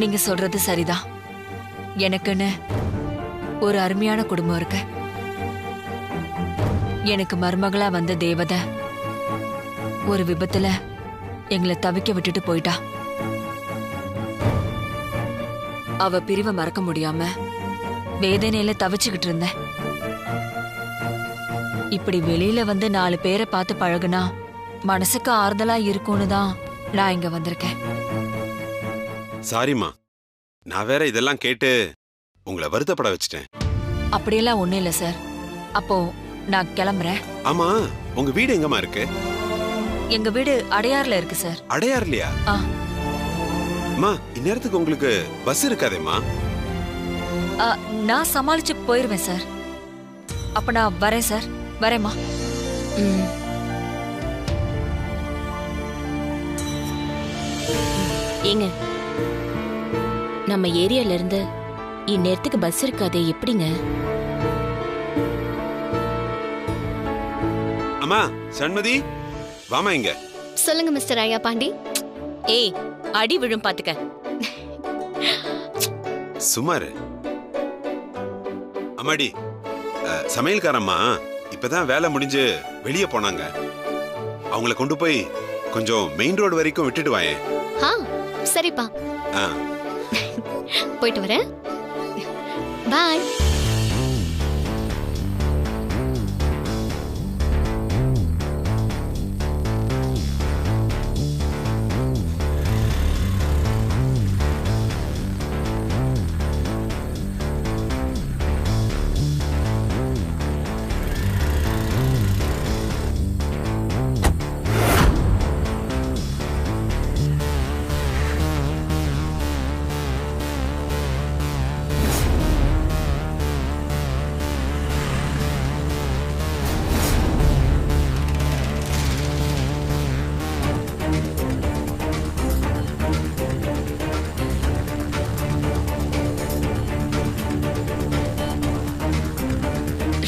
நீங்க சொல்றது சரிதான். எனக்குன்னு ஒரு அருமையான குடும்பம் இருக்கு. எனக்கு மருமகளா வந்த தேவதை ஒரு விபத்துல எங்களை தவிக்க விட்டுட்டு போயிட்டா. அவ பிரிவை மறக்க முடியாம வேதனையில தவிச்சுக்கிட்டு இருந்தேன். இப்படி வெளியில வந்து 4 பேரை பார்த்து பழகுனா மனசுக்கு ஆறுதலா இருக்கும்னு தான் நான் இங்க வந்திருக்கேன். சாரிம்மா, நான் வேற இதெல்லாம் கேட்டு உங்களை வருத்தப்பட வச்சிட்டேன். அப்படியெல்லாம் ஒண்ணும் இல்ல சார். அப்போ நான் கிளம்புறேன். ஆமா, உங்க வீடு எங்கம்மா இருக்கு? எங்க வீடு அடையாறுல இருக்கு சார். அடையாறுலையா? அம்மா, இந்நேரத்துக்கு உங்களுக்கு பஸ் இருக்காதேம்மா. நான் சமாளிச்சு போயிருவேன் சார். அப்ப நான் வரேன் சார். வரேம்மா. ஏங்க, நம்ம ஏரியால இருந்து இந்நேரத்துக்கு பஸ் இருக்காதே, எப்படிங்க? அம்மா சண்மதி, வாமா இங்க. சொல்லுங்க மிஸ்டர் ஐயா பாண்டி. ஏய், அடி விழும் பாத்துக்க. சுமாரு. அம்மாடி, சமையல்காரம்மா இப்பதான் வேலை முடிஞ்சு வெளியே போனாங்க. அவங்கள கொண்டு போய் கொஞ்சம் மெயின் ரோடு வரைக்கும் விட்டுட்டு வாயேன். சரிப்பா. போயிட்டு வரேன். பாய்.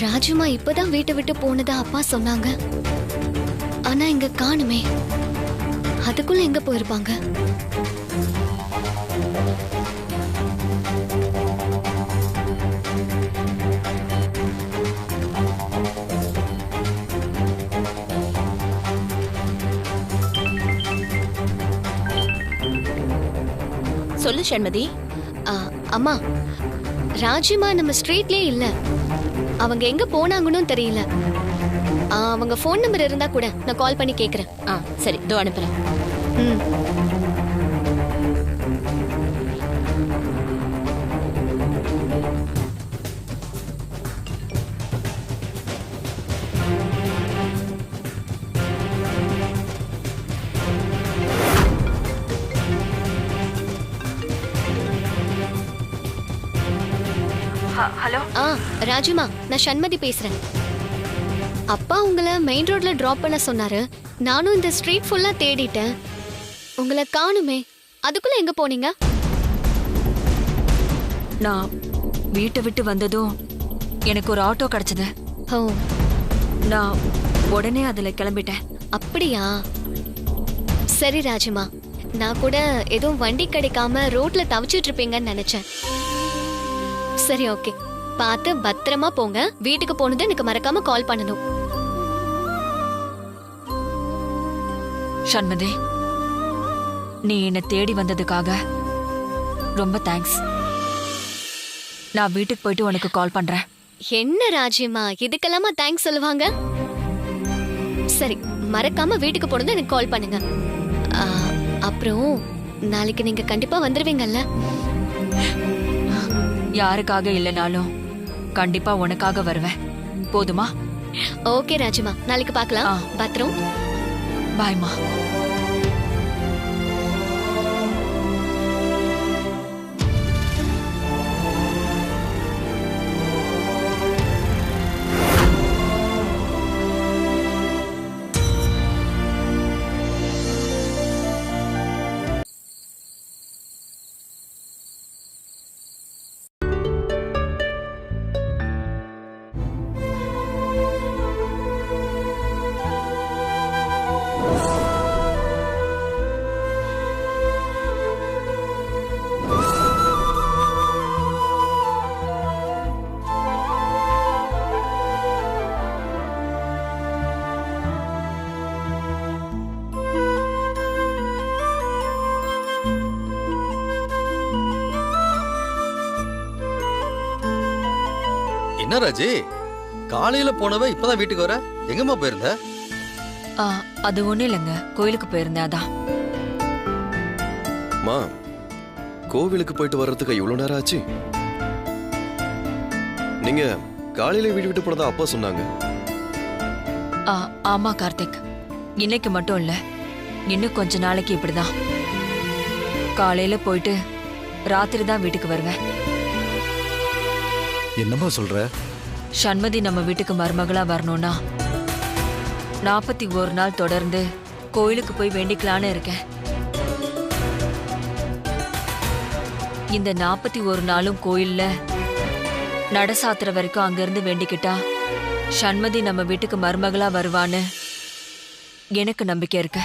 ராஜுமா இப்பதான் வீட்டை விட்டு போனதா அப்பா சொன்னாங்க. ஆனா இங்க காணுமே. அதுக்குள்ள எங்க போயிருப்பாங்க? சொல்லு சண்மதி. அம்மா, ராஜுமா நம்ம ஸ்ட்ரீட்லயே இல்ல. அவங்க எங்க போனாங்கன்னு தெரியல. அவங்க போன் நம்பர் இருந்தா கூட நான் கால் பண்ணி கேக்குறேன். சரி, இதோ அனுப்புறேன். ஹலோ. ராஜுமா, நான் சண்மதி பேசுறேன். அப்பா உங்களை மெயின் ரோட்ல டிராப் பண்ண சொன்னாரு. நானும் இந்த ஸ்ட்ரீட் ஃபுல்லா தேடிட்டேன். உங்களை காணுமே. அதுக்குள்ள எங்க போனீங்க? நான் வீட்டை விட்டு வந்ததும் எனக்கு ஒரு ஆட்டோ கிடைச்சது. நான் உடனே அதுல கிளம்பிட்டேன். அப்படியா? சரி ராஜுமா, நான் கூட ஏதோ வண்டி கிடைக்காம ரோட்ல தவிச்சிட்டு இருப்பீங்கன்னு நினைச்சேன். சரி, ஓகே. பார்த்து பத்திரமா போங்க. வீட்டுக்கு போனது எனக்கு மறக்காம கால் பண்ணணும். சண்மதி, நீ என்னை தேடி வந்ததுக்காக ரொம்ப தேங்க்ஸ். நான் வீட்டுக்கு போயிட்டு உனக்கு கால் பண்றேன். என்ன ராஜிமா, இதுக்கெல்லாமா தேங்க்ஸ் சொல்லுவாங்க? சரி, மறக்காம வீட்டுக்கு போனது எனக்கு கால் பண்ணுங்க. அப்புறம் நாளைக்கு நீங்க கண்டிப்பா வந்துருவீங்கல்ல? யாருக்காக இல்லைனாலும் கண்டிப்பா உனக்காக வருவேன். போதுமா? ஓகே ராஜிமா, நாளைக்கு பார்க்கலாம். பத்திரம். பாய்மா. என்ன ராஜி, காலையில போனவ இப்பதான் வீட்டுக்கு வர? எங்கம்மா போயிருந்த? அது ஒண்ணும் இல்லைங்க, கோயிலுக்கு போயிருந்தேன் அதான். மா, கோவிலுக்கு போயிட்டு வர்றதுக்கு இவ்வளவு நேரம் ஆச்சு? நீங்க காலையில வீடு விட்டு போனதா அப்பா சொன்னாங்க. ஆமா கார்த்திக், இன்னைக்கு மட்டும் இல்ல, இன்னும் கொஞ்ச நாளைக்கு இப்படிதான். காலையில போயிட்டு ராத்திரி தான் வீட்டுக்கு வருவேன். என்னம்மா சொல்ற? சண்மதி நம்ம வீட்டுக்கு மருமகளா வரணும்னா 41 நாள் தொடர்ந்து கோயிலுக்கு போய் வேண்டிக்கலான்னு இருக்கேன். இந்த 41 நாளும் கோயில்ல நட சாத்துற வரைக்கும் அங்கிருந்து வேண்டிக்கிட்டா சண்மதி நம்ம வீட்டுக்கு மருமகளா வருவான்னு எனக்கு நம்பிக்கை இருக்கு.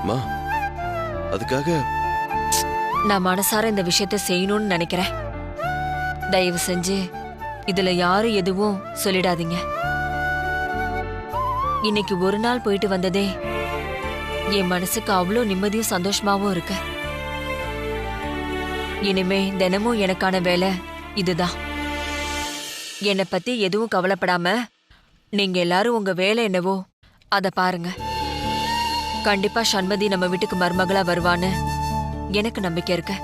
மா, அதுக்காக நான் மனசார இந்த விஷயத்த செய்யணும்னு நினைக்கிறேன். தயவு செஞ்சு இதுல யாரும் எதுவும் சொல்லிடாதீங்க. இன்னைக்கு ஒரு நாள் போயிட்டு வந்ததே என் மனசுக்கு அவ்வளோ நிம்மதியும் சந்தோஷமாவும் இருக்கு. இனிமே தினமும் எனக்கான வேலை இதுதான். என்னை பத்தி எதுவும் கவலைப்படாம நீங்க எல்லாரும் உங்க வேலை என்னவோ அத பாருங்க. கண்டிப்பா சண்மதி நம்ம வீட்டுக்கு மருமகளா வருவான்னு எனக்கு நம்பிக்கை இருக்கு.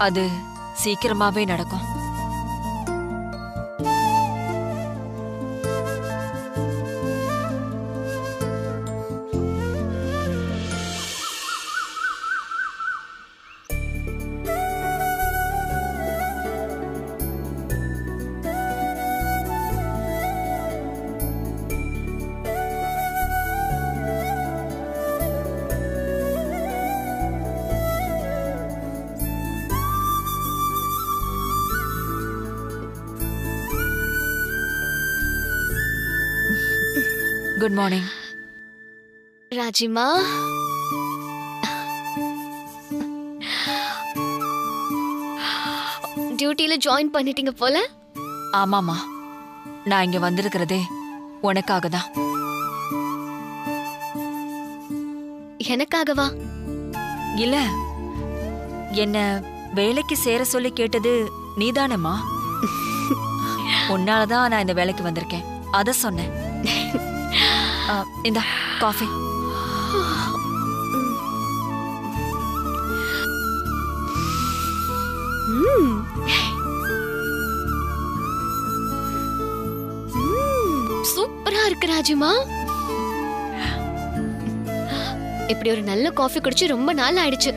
அது சீக்கிரமாவே நடக்கும். குட் மார்னிங் ராஜிமா. டியூட்டில ஜாயின் பண்ணிட்டீங்க போல. ஆமாமா, நான் இங்க வந்திருக்கிறதே உனக்காக தான். எனக்காகவா? இல்ல, என்ன வேலைக்கு சேர சொல்லி கேட்டது நீதானம்மா. உன்னாலதான் நான் இந்த வேலைக்கு வந்திருக்கேன், அத சொன்னேன். இந்த காஃபி. சூப்பரா இருக்கு ராஜிமா. இப்படி ஒரு நல்ல காஃபி குடிச்சு ரொம்ப நாள் ஆயிடுச்சு.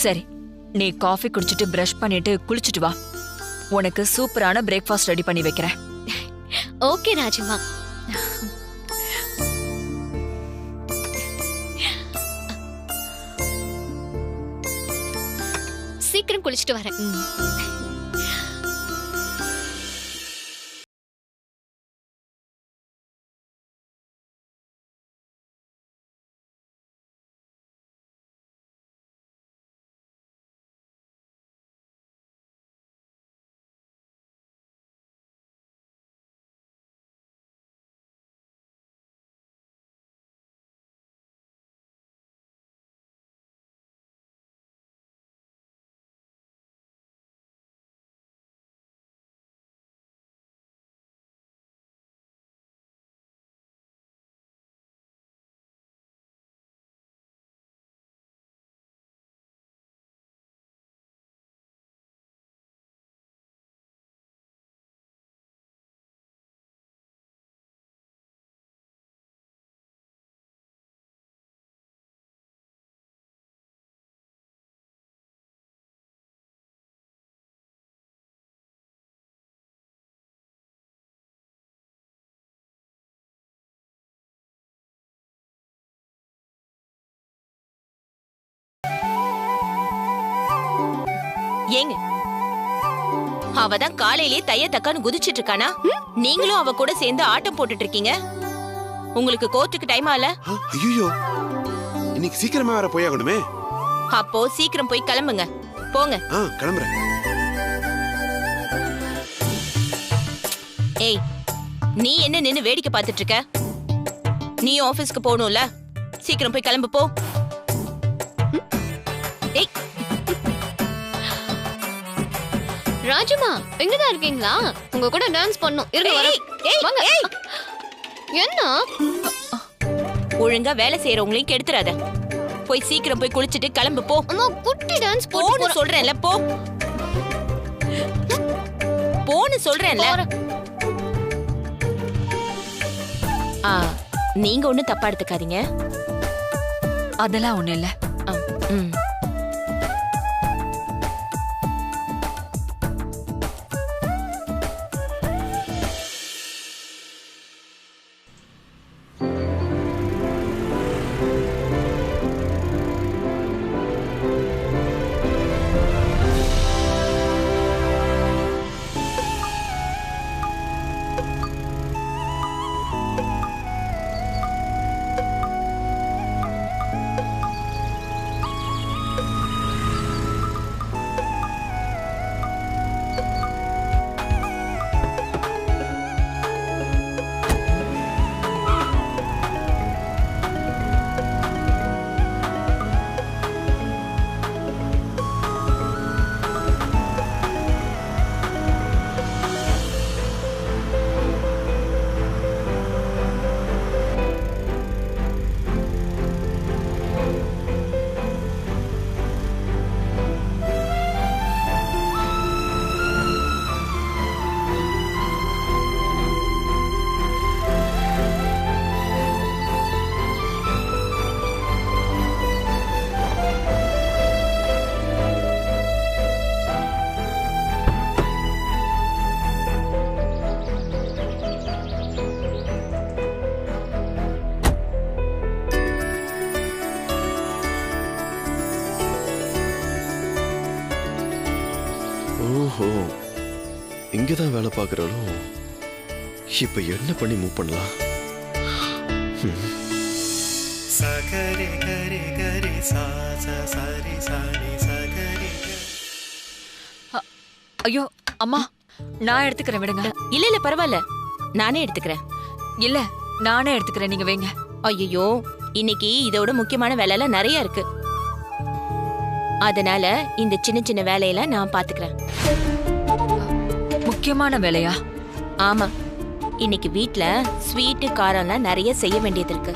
சரி, நீ காஃபி குடிச்சிட்டு பிரஷ் பண்ணிட்டு குளிச்சிட்டு வா. உனக்கு சூப்பரான பிரேக்ஃபாஸ்ட் ரெடி பண்ணி வைக்கிறேன். ஓகே ராஜிமா. சீக்கிரம் குளிச்சிட்டு வரேன். ஏங்க, அவதான் காலையிலேயே தைய தக்கான்னு குதிச்சிட்டு இருக்கானா? நீங்களும் அவ கூட சேர்ந்து ஆட்டம் போட்டுட்டு இருக்கீங்க. உங்களுக்கு கோர்ட்டுக்கு டைம் ஆல? ஐயோ, இன்னைக்கு சீக்கிரமா வர போயாகணுமே. அப்போ சீக்கிரம் போய் கிளம்புங்க, போங்க. கிளம்புறேன். ஏய், நீ என்ன நின்னு வேடிக்கை பார்த்துட்டு இருக்க? நீ ஆபீஸ்க்கு போகணும்ல, சீக்கிரம் போய் கிளம்பு போ. ஏய், ராஜுமா எங்கதான் இருக்கீங்களா? உங்க கூட டான்ஸ் பண்ணோம். இருங்க வரேன். வாங்க. என்ன? ஒழுங்கா வேலை செய்யறவங்களையும் கெடுத்துறாத. போய் சீக்கிரம் போய் குளிச்சிட்டு கிளம்பு போ. அம்மா குட்டி டான்ஸ் போன்னு சொல்றேன்ல போ. போன்னு சொல்றேன்ல. நீங்க ஒண்ணும் தப்பா எடுத்துக்காதீங்க. அதெல்லாம் ஒண்ணு இல்ல. ம். ஓஹோ, இங்கதான் வேலை பார்க்கறாலும். இப்ப என்ன பண்ணி மூவ் பண்ணலாம்? சகரி கரி கரி சாச சரி சரி சகரி. ஐயோ அம்மா, நான் எடுத்துக்கிறேன், விடுங்க. இல்ல இல்ல பரவாயில்ல, நானே எடுத்துக்கிறேன். இல்ல, நானே எடுத்துக்கிறேன், நீங்க வைங்க. ஐயோ, இன்னைக்கு இதோட முக்கியமான வேலையெல்லாம் நிறைய இருக்கு. அதனால இந்த சின்ன சின்ன வேலையெல்லாம் நான் பாத்துக்கிறேன். முக்கியமான வேலையா? ஆமா, இன்னைக்கு வீட்ல ஸ்வீட்டு காரம்லாம் நிறைய செய்ய வேண்டியது இருக்கு.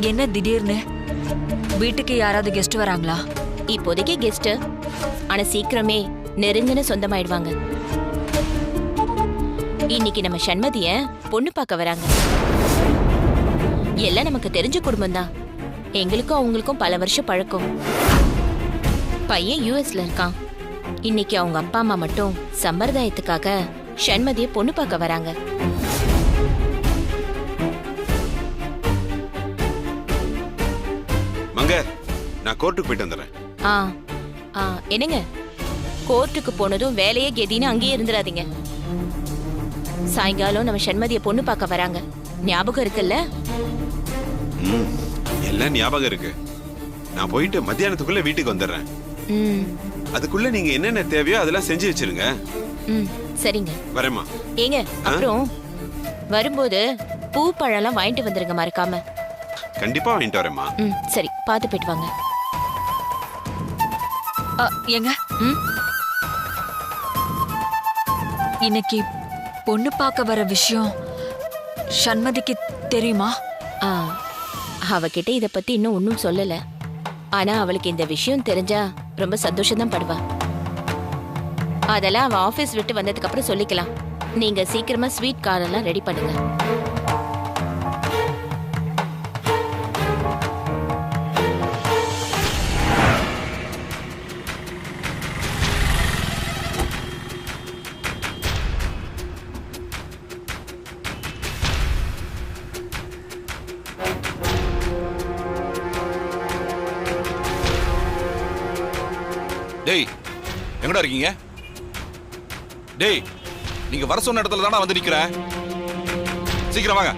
என்ன திடீர்னு? வீட்டுக்கு யாராவது கெஸ்ட் வராங்களா? இப்போதைக்கு கெஸ்ட், ஆனா சீக்கிரமே நெருங்கின சொந்தமாயிடுவாங்க. இன்னைக்கு நம்ம சண்மதிய பொண்ணு பார்க்க வராங்க. எல்லாம் நமக்கு தெரிஞ்ச குடும்பம் தான். எங்களுக்கும் அவங்களுக்கும் பல வருஷம் பழக்கம். பையன் யூஎஸ்ல இருக்கான். இன்னைக்கு அவங்க அப்பா அம்மா மட்டும் சம்பிரதாயத்துக்காக சண்மதிய பொண்ணு பார்க்க வராங்க. மங்க, நான் கோர்ட்டுக்கு போயிட்டு வந்துடுறேன். என்னங்க, கோர்ட்டுக்கு போனதும் வேலையே கெதின்னு அங்கேயே இருந்துடாதீங்க. சாயங்காலம் நம்ம சண்மதிய பொண்ணு பார்க்க வராங்க. ஞாபகம் இருக்குல்ல? எல்லாம் ஞாபகம் இருக்கு. நான் போயிட்டு மத்தியானத்துக்குள்ள வீட்டுக்கு வந்துடுறேன். அதுக்குள்ள நீங்க என்னென்ன தேவையோ அதெல்லாம் செஞ்சு வச்சிருங்க. சரிங்க, வரேம்மா. ஏங்க, அப்புறம் வரும்போது பூ பழம்லாம் வாங்கிட்டு வந்துருங்க மறக்காம. கண்டிப்பா வாங்கிட்டு வரேம்மா. சரி, பார்த்து போயிட்டு வாங்க. ஏங்க, இன்னைக்கு பொண்ணு பார்க்க வர விஷயம் சண்மதிக்கு தெரியுமா? அவகிட்ட இத பத்தி இன்னும் ஒன்னும் சொல்லல. ஆனா அவளுக்கு இந்த விஷயம் தெரிஞ்சா ரொம்ப சந்தோஷம் தான் படுவா. அதெல்லாம் அவ ஆபீஸ் விட்டு வந்ததுக்கு அப்புறம் சொல்லிக்கலாம். நீங்க சீக்கிரமா ஸ்வீட் காரெல்லாம் ரெடி பண்ணுங்க. டேய், எங்கடா இருக்கீங்க? டேய், நீங்க வர சொன்ன இடத்துல தானே வந்து நிக்கிறேன். சீக்கிரம் வாங்க.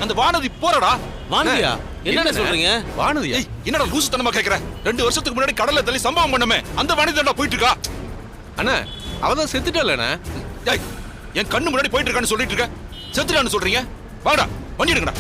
அந்த வானதி போறடா. வானதியா? என்ன சொல்றீங்க? வானதியா? என்னடா லூசுத்தனமா கேக்குற? 2 வருஷத்துக்கு முன்னாடி கடல்ல தள்ளி சம்பவம் பண்ணமே அந்த வானதி தான்டா போயிட்டு இருக்கா. அண்ணா அவதான் செத்துட்டாளண்ணா. டேய் என் கண்ணு முன்னாடி போயிட்டு இருக்கான்னு சொல்லிட்டு இருக்க. செத்துட்டான்னு சொல்றீங்க? வாடா வண்டி எடுங்கடா.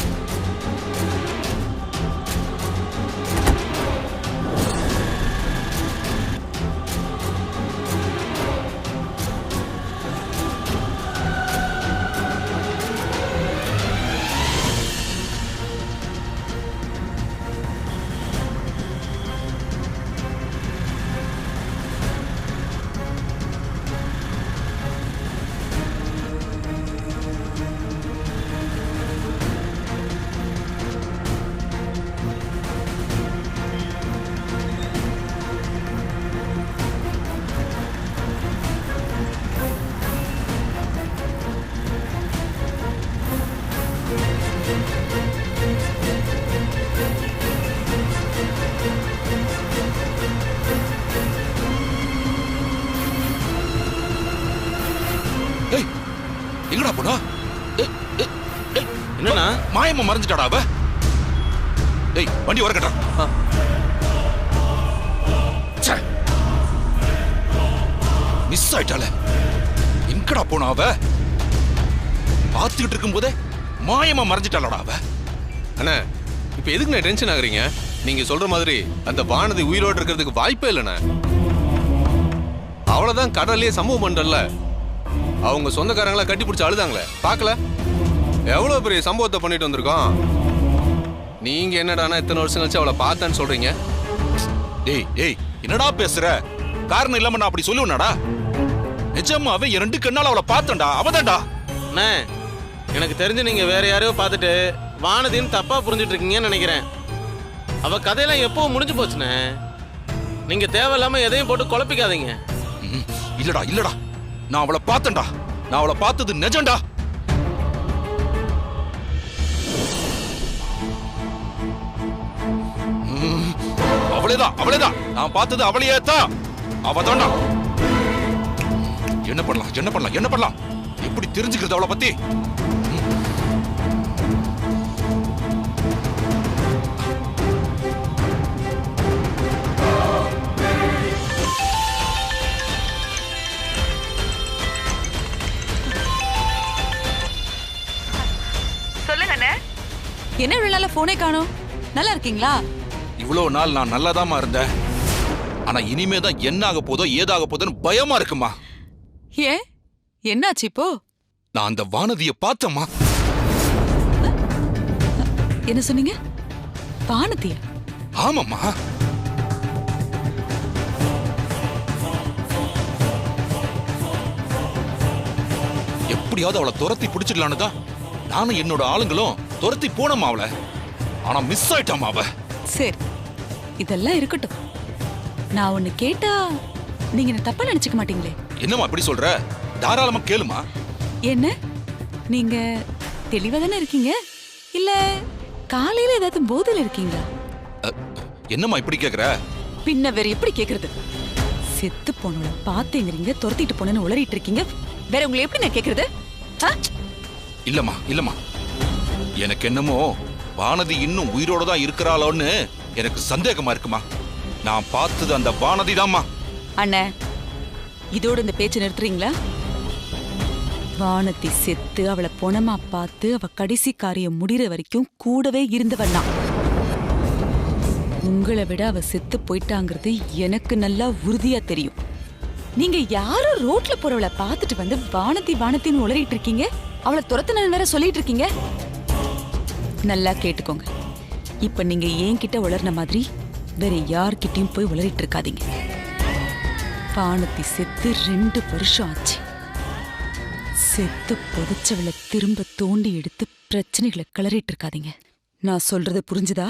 எங்கடா போனா? என்னன்னா மாயமா மறைஞ்சிட்டாடா அவ. டேய் வண்டி வரக்கட்டா. மிஸ் ஆயிட்டாளே. எங்கடா போனா அவ? பாத்துக்கிட்டு இருக்கும் போதே மாயமா மறைஞ்சிட்டாளடா அவ. அண்ணா இப்ப எதுக்கு நான் டென்ஷன் ஆகுறீங்க? நீங்க சொல்ற மாதிரி அந்த வானதி உயிரோடு இருக்கிறதுக்கு வாய்ப்பே இல்லைண்ணா. அவ்வளவுதான் கடல்லையே சம்பவம் பண்றல. அவங்க சொந்தக்காரங்களா கட்டி பிடிச்சி அழுதாங்களே பாக்கல? எவ்வளவு பெரிய சம்பவத்தை பண்ணிட்டு வந்திருக்கோம். நீங்க என்னடானா இத்தனை வருஷம் கழிச்சு அவளை பார்த்தேன்னு சொல்றீங்க? டேய் டேய் என்னடா பேசுற? காரணம் இல்லாம நான் அப்படி சொல்லுவேனாடா? நிஜமாவே என் 2 கண்ணால அவளை பார்த்தேன்டா. அவதான்டா. அண்ணே எனக்கு தெரிஞ்சு நீங்க வேற யாரையோ பார்த்துட்டு வானதின்னு தப்பா புரிஞ்சுட்டு இருக்கீங்கன்னு நினைக்கிறேன். அவ கதையெல்லாம் எப்போ முடிஞ்சு போச்சுண்ணே. நீங்க தேவையில்லாம எதையும் போட்டு குழப்பிக்காதீங்க. இல்லடா இல்லடா நான் அவளை பார்த்தேன்டா. நான் அவளை பார்த்தது நிஜம்டா. அவளேதான் நான் பார்த்தது அவளையே தான். அவதான்டா. என்ன பண்ணலாம்? எப்படி தெரிஞ்சுக்கிறது அவளை பத்தி? என்ன இவ்வளவு நாளா போனே காணோம்? நல்லா இருக்கீங்களா? இவ்வளவு நாள் நான் நல்லாதாமா இருந்தேன். ஆனா இனிமேதான் என்ன ஆக போதோ ஏதாக போதோன்னு பயமா இருக்குமா. ஏன் என்னாச்சு இப்போ? நான் அந்த வானதியை பார்த்தேம்மா. என்ன சொன்னீங்க? வானதியா? ஆமாம்மா. எப்படியாவது அவளை துரத்தி பிடிச்சிடலான்னு தான் நானும் என்னோட ஆளுங்களும் துரத்தி போனோமா அவளை. ஆனா மிஸ் ஆயிட்டாமா அவ. சரி இதெல்லாம் இருக்கட்டும். நான் ஒண்ணு கேட்டா நீங்க என்ன தப்பா நினைச்சுக்க மாட்டீங்களே? என்னம்மா இப்படி சொல்ற? தாராளமா கேளுமா. என்ன நீங்க தெளிவா தானே இருக்கீங்க? இல்ல காலையில ஏதாவது போதையில இருக்கீங்களா? என்னம்மா இப்படி கேக்குற? பின்ன வேற எப்படி கேக்குறது? செத்து போனவள பாத்தேங்கறீங்க, துரத்திட்டு போனேன்னு உளறிட்டு இருக்கீங்க. வேற உங்களை எப்படி நான் கேக்குறது? இல்லம்மா எனக்கு என்னமோ வானதி இன்னும் உயிரோட தான் இருக்கிறாளோன்னு எனக்கு சந்தேகமா இருக்குமா. நான் பார்த்தது அந்த வானதி தான்மா. அண்ணே இதோட இந்த பேச்சு நிறுத்துறீங்களா? வானதி செத்து அவளை பொணமா பார்த்து அவ கடைசி காரியம் முடிகிற வரைக்கும் கூடவே இருந்தவன் தான். உங்களை விட அவ செத்து போயிட்டாங்கிறது எனக்கு நல்லா உறுதியா தெரியும். நீங்க யாரும் ரோட்ல போறவளை பார்த்துட்டு வந்து வானத்தின்னு உளறிட்டு இருக்கீங்க. அவளை துரத்துன வேற சொல்லிட்டு இருக்கீங்க. நல்லா கேட்டுக்கோங்க. இப்ப நீங்க என்கிட்ட உளர்ன மாதிரி வேற யார்கிட்டயும் போய் உளறிட்டு இருக்காதீங்க. வானதி செத்து 2 வருஷம் ஆச்சு. செத்து புதைச்சவளை திரும்ப தோண்டி எடுத்து பிரச்சனைகளை கிளறிட்டு இருக்காதீங்க. நான் சொல்றது புரிஞ்சுதா?